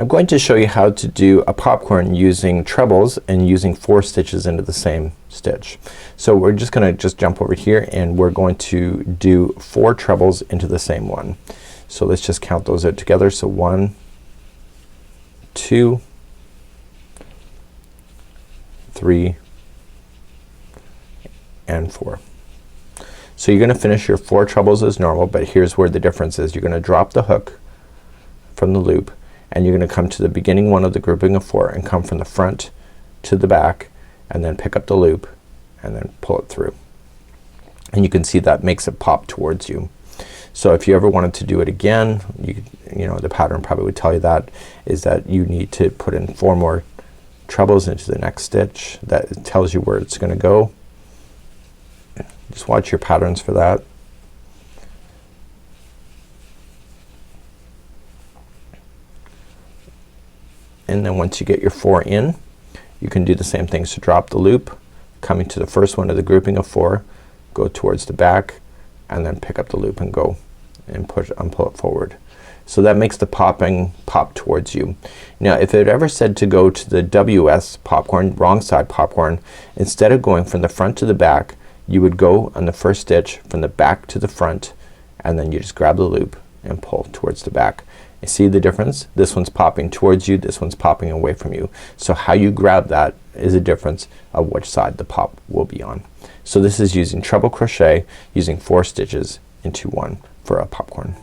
I'm going to show you how to do a popcorn using trebles and using 4 stitches into the same stitch. So we're just gonna jump over here and we're going to do 4 trebles into the same one. So let's just count those out together. So 1, 2, 3 and 4. So you're gonna finish your 4 trebles as normal, but here's where the difference is. You're gonna drop the hook from the loop and you're gonna come to the beginning one of the grouping of 4 and come from the front to the back and then pick up the loop and then pull it through. And you can see that makes it pop towards you. So if you ever wanted to do it again, you know the pattern probably would tell you that, is that you need to put in 4 more trebles into the next stitch. That tells you where it's gonna go. Just watch your patterns for that. And then once you get your 4 in, you can do the same thing. So drop the loop, coming to the first one of the grouping of 4, go towards the back and then pick up the loop and go and push and pull it forward. So that makes the popping pop towards you. Now if it ever said to go to the WS popcorn, wrong side popcorn, instead of going from the front to the back, you would go on the first stitch from the back to the front and then you just grab the loop and pull towards the back. You see the difference? This one's popping towards you, this one's popping away from you. So how you grab that is a difference of which side the pop will be on. So this is using treble crochet using 4 stitches into 1 for a popcorn.